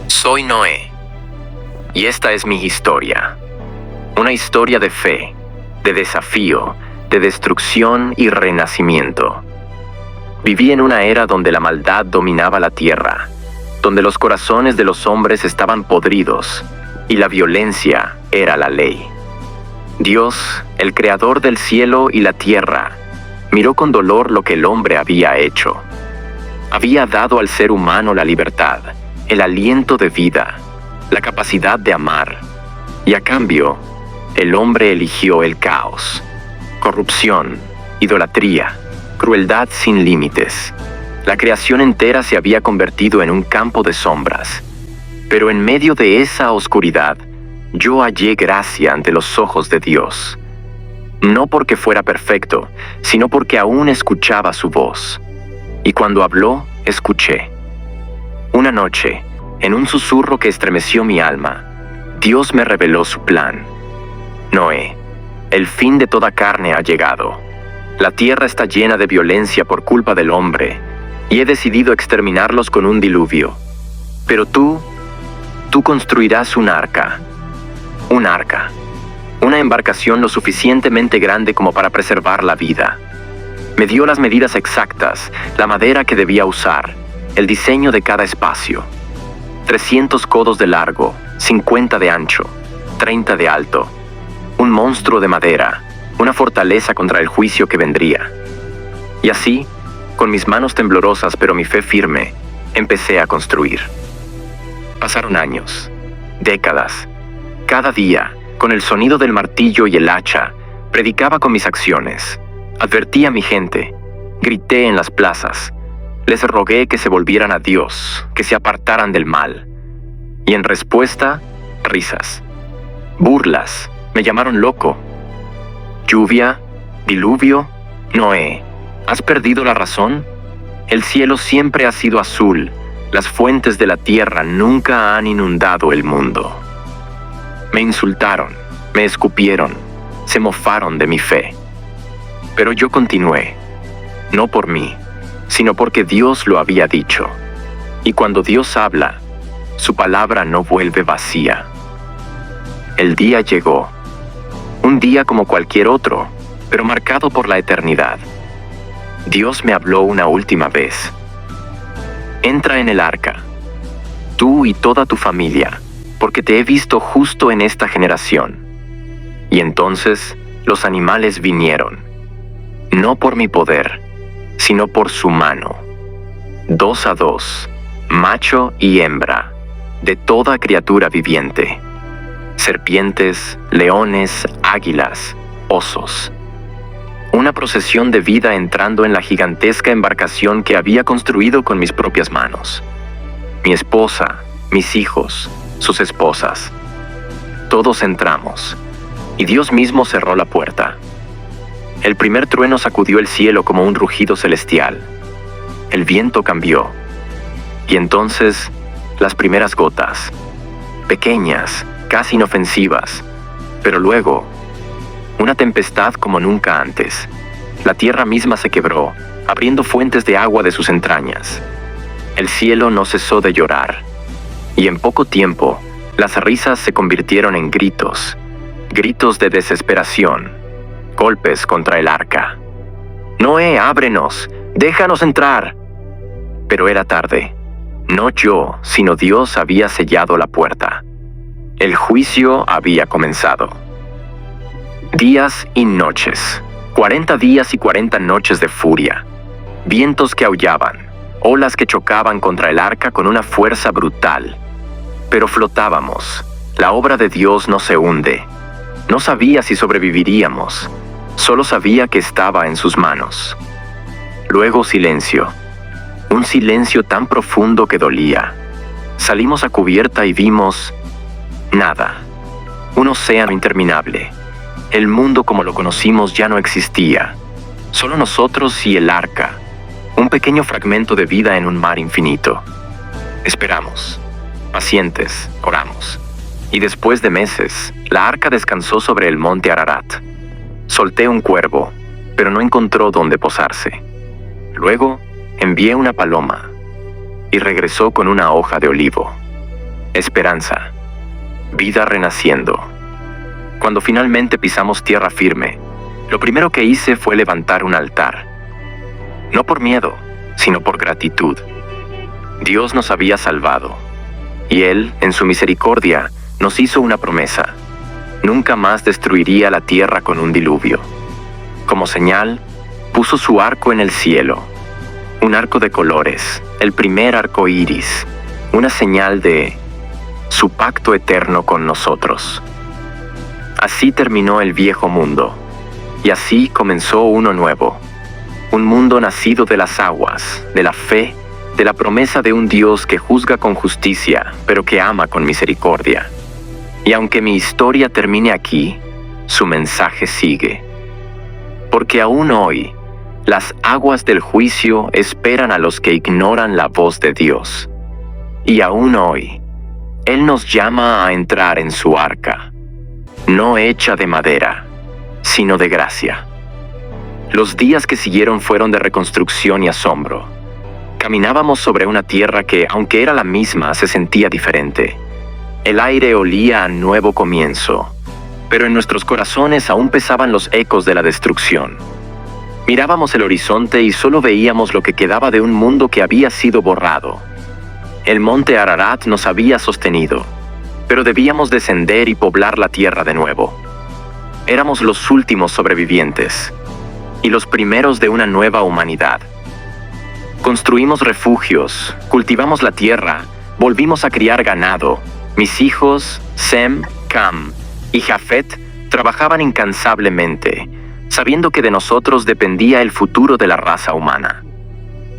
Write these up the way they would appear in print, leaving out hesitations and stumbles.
Soy Noé, y esta es mi historia. Una historia de fe, de desafío, de destrucción y renacimiento. Viví en una era donde la maldad dominaba la tierra, donde los corazones de los hombres estaban podridos y la violencia era la ley. Dios, el creador del cielo y la tierra, miró con dolor lo que el hombre había hecho. Había dado al ser humano la libertad, el aliento de vida, la capacidad de amar, y a cambio, el hombre eligió el caos, corrupción, idolatría, crueldad sin límites. La creación entera se había convertido en un campo de sombras. Pero en medio de esa oscuridad, yo hallé gracia ante los ojos de Dios. No porque fuera perfecto, sino porque aún escuchaba su voz. Y cuando habló, escuché. Una noche, en un susurro que estremeció mi alma, Dios me reveló su plan. Noé, el fin de toda carne ha llegado. La tierra está llena de violencia por culpa del hombre, y he decidido exterminarlos con un diluvio. Pero tú construirás un arca. Una embarcación lo suficientemente grande como para preservar la vida. Me dio las medidas exactas, la madera que debía usar, el diseño de cada espacio. 300 codos de largo, 50 de ancho, 30 de alto. Un monstruo de madera, una fortaleza contra el juicio que vendría. Y así, con mis manos temblorosas pero mi fe firme, empecé a construir. Pasaron años, décadas. Cada día, con el sonido del martillo y el hacha, predicaba con mis acciones. Advertí a mi gente, grité en las plazas, les rogué que se volvieran a Dios, que se apartaran del mal. Y en respuesta, risas, burlas, me llamaron loco. Lluvia, diluvio, Noé, ¿has perdido la razón? El cielo siempre ha sido azul, las fuentes de la tierra nunca han inundado el mundo. Me insultaron, me escupieron, se mofaron de mi fe. Pero yo continué, no por mí, sino porque Dios lo había dicho. Y cuando Dios habla, su palabra no vuelve vacía. El día llegó, un día como cualquier otro, pero marcado por la eternidad. Dios me habló una última vez. Entra en el arca, tú y toda tu familia, porque te he visto justo en esta generación. Y entonces los animales vinieron, no por mi poder, sino por su mano. 2 a 2, macho y hembra, de toda criatura viviente. Serpientes, leones, águilas, osos. Una procesión de vida entrando en la gigantesca embarcación que había construido con mis propias manos. Mi esposa, mis hijos, sus esposas. Todos entramos, y Dios mismo cerró la puerta. El primer trueno sacudió el cielo como un rugido celestial. El viento cambió. Y entonces, las primeras gotas, pequeñas, casi inofensivas, pero luego, una tempestad como nunca antes. La tierra misma se quebró, abriendo fuentes de agua de sus entrañas. El cielo no cesó de llorar, y en poco tiempo, las risas se convirtieron en gritos, gritos de desesperación, golpes contra el arca. Noé, ábrenos, déjanos entrar. Pero era tarde. No yo, sino Dios había sellado la puerta. El juicio había comenzado. Días y noches, 40 días y 40 noches de furia, vientos que aullaban, olas que chocaban contra el arca con una fuerza brutal. Pero flotábamos, la obra de Dios no se hunde. No sabía si sobreviviríamos, solo sabía que estaba en sus manos. Luego silencio, un silencio tan profundo que dolía. Salimos a cubierta y vimos nada, un océano interminable. El mundo como lo conocimos ya no existía. Solo nosotros y el arca, un pequeño fragmento de vida en un mar infinito. Esperamos, pacientes, oramos. Y después de meses, la arca descansó sobre el monte Ararat. Solté un cuervo, pero no encontró dónde posarse. Luego, envié una paloma, y regresó con una hoja de olivo. esperanza, vida renaciendo. Cuando finalmente pisamos tierra firme, lo primero que hice fue levantar un altar. No por miedo, sino por gratitud. Dios nos había salvado, y Él, en su misericordia, nos hizo una promesa. Nunca más destruiría la tierra con un diluvio. Como señal, puso su arco en el cielo, un arco de colores, el primer arco iris, una señal de su pacto eterno con nosotros. Así terminó el viejo mundo, y así comenzó uno nuevo, un mundo nacido de las aguas, de la fe, de la promesa de un Dios que juzga con justicia, pero que ama con misericordia. Y aunque mi historia termine aquí, su mensaje sigue. Porque aún hoy, las aguas del juicio esperan a los que ignoran la voz de Dios. Y aún hoy, Él nos llama a entrar en su arca, no hecha de madera, sino de gracia. Los días que siguieron fueron de reconstrucción y asombro. Caminábamos sobre una tierra que, aunque era la misma, se sentía diferente. El aire olía a nuevo comienzo, pero en nuestros corazones aún pesaban los ecos de la destrucción. Mirábamos el horizonte y solo veíamos lo que quedaba de un mundo que había sido borrado. El monte Ararat nos había sostenido, pero debíamos descender y poblar la tierra de nuevo. Éramos los últimos sobrevivientes y los primeros de una nueva humanidad. Construimos refugios, cultivamos la tierra, volvimos a criar ganado. Mis hijos, Sem, Cam y Jafet, trabajaban incansablemente, sabiendo que de nosotros dependía el futuro de la raza humana.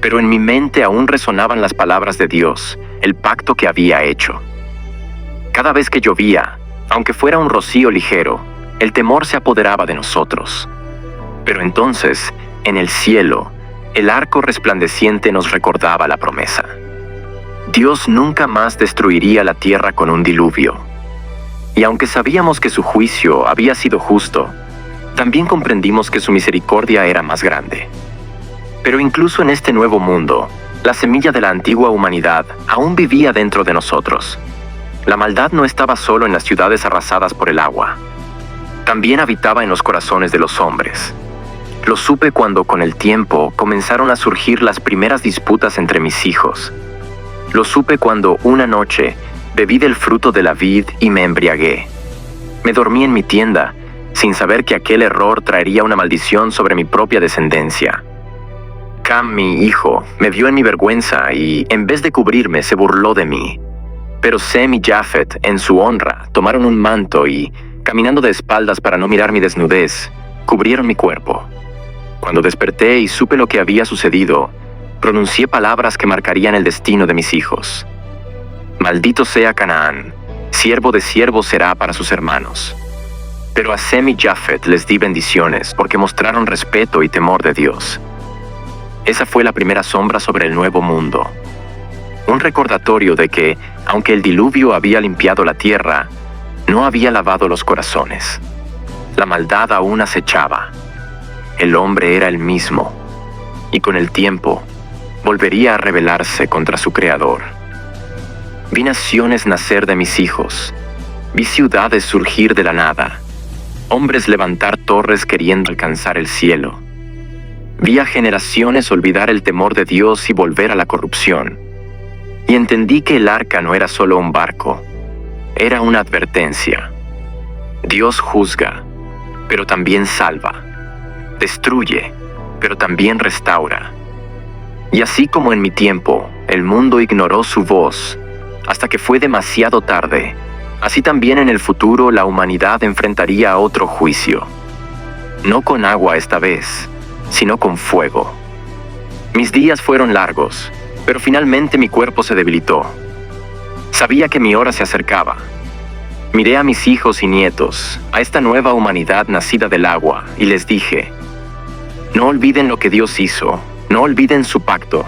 Pero en mi mente aún resonaban las palabras de Dios, el pacto que había hecho. Cada vez que llovía, aunque fuera un rocío ligero, el temor se apoderaba de nosotros. Pero entonces, en el cielo, el arco resplandeciente nos recordaba la promesa. Dios nunca más destruiría la tierra con un diluvio. Y aunque sabíamos que su juicio había sido justo, también comprendimos que su misericordia era más grande. Pero incluso en este nuevo mundo, la semilla de la antigua humanidad aún vivía dentro de nosotros. La maldad no estaba solo en las ciudades arrasadas por el agua. También habitaba en los corazones de los hombres. Lo supe cuando, con el tiempo, comenzaron a surgir las primeras disputas entre mis hijos. Lo supe cuando, una noche, bebí del fruto de la vid y me embriagué. Me dormí en mi tienda, sin saber que aquel error traería una maldición sobre mi propia descendencia. Cam, mi hijo, me vio en mi vergüenza y, en vez de cubrirme, se burló de mí. Pero Sem y Jafet, en su honra, tomaron un manto y, caminando de espaldas para no mirar mi desnudez, cubrieron mi cuerpo. Cuando desperté y supe lo que había sucedido, pronuncié palabras que marcarían el destino de mis hijos. Maldito sea Canaán, siervo de siervos será para sus hermanos. Pero a Sem y Jafet les di bendiciones porque mostraron respeto y temor de Dios. Esa fue la primera sombra sobre el nuevo mundo. Un recordatorio de que, aunque el diluvio había limpiado la tierra, no había lavado los corazones. La maldad aún acechaba. El hombre era el mismo, y con el tiempo, volvería a rebelarse contra su Creador. Vi naciones nacer de mis hijos, vi ciudades surgir de la nada, hombres levantar torres queriendo alcanzar el cielo. Vi a generaciones olvidar el temor de Dios y volver a la corrupción. Y entendí que el arca no era solo un barco, era una advertencia. Dios juzga, pero también salva. Destruye, pero también restaura. Y así como en mi tiempo, el mundo ignoró su voz, hasta que fue demasiado tarde, así también en el futuro la humanidad enfrentaría a otro juicio. No con agua esta vez, sino con fuego. Mis días fueron largos, pero finalmente mi cuerpo se debilitó. Sabía que mi hora se acercaba. Miré a mis hijos y nietos, a esta nueva humanidad nacida del agua, y les dije: no olviden lo que Dios hizo, no olviden su pacto,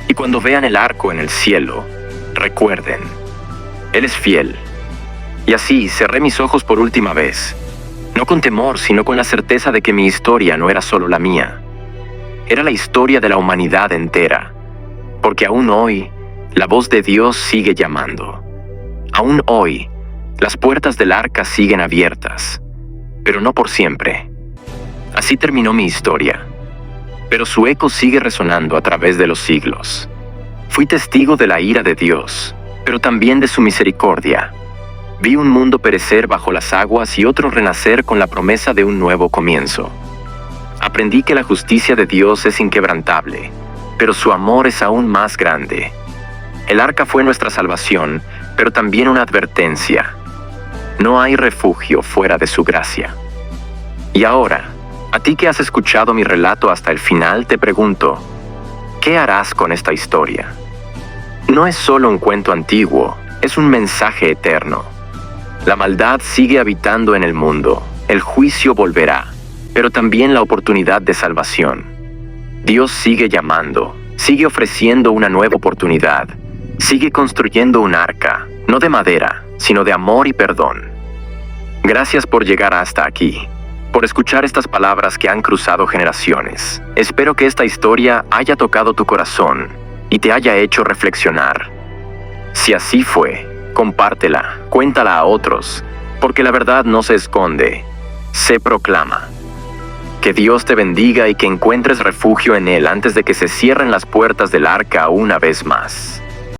y cuando vean el arco en el cielo, recuerden, Él es fiel. Y así cerré mis ojos por última vez, no con temor, sino con la certeza de que mi historia no era solo la mía. Era la historia de la humanidad entera, porque aún hoy, la voz de Dios sigue llamando. Aún hoy, las puertas del arca siguen abiertas, pero no por siempre. Así terminó mi historia, pero su eco sigue resonando a través de los siglos. Fui testigo de la ira de Dios, pero también de su misericordia. Vi un mundo perecer bajo las aguas y otro renacer con la promesa de un nuevo comienzo. Aprendí que la justicia de Dios es inquebrantable, pero su amor es aún más grande. El arca fue nuestra salvación, pero también una advertencia. No hay refugio fuera de su gracia. Y ahora, a ti que has escuchado mi relato hasta el final, te pregunto, ¿qué harás con esta historia? No es solo un cuento antiguo, es un mensaje eterno. La maldad sigue habitando en el mundo, el juicio volverá, pero también la oportunidad de salvación. Dios sigue llamando, sigue ofreciendo una nueva oportunidad, sigue construyendo un arca, no de madera, sino de amor y perdón. Gracias por llegar hasta aquí, por escuchar estas palabras que han cruzado generaciones. Espero que esta historia haya tocado tu corazón y te haya hecho reflexionar. Si así fue, compártela, cuéntala a otros, porque la verdad no se esconde, se proclama. Que Dios te bendiga y que encuentres refugio en Él antes de que se cierren las puertas del arca una vez más.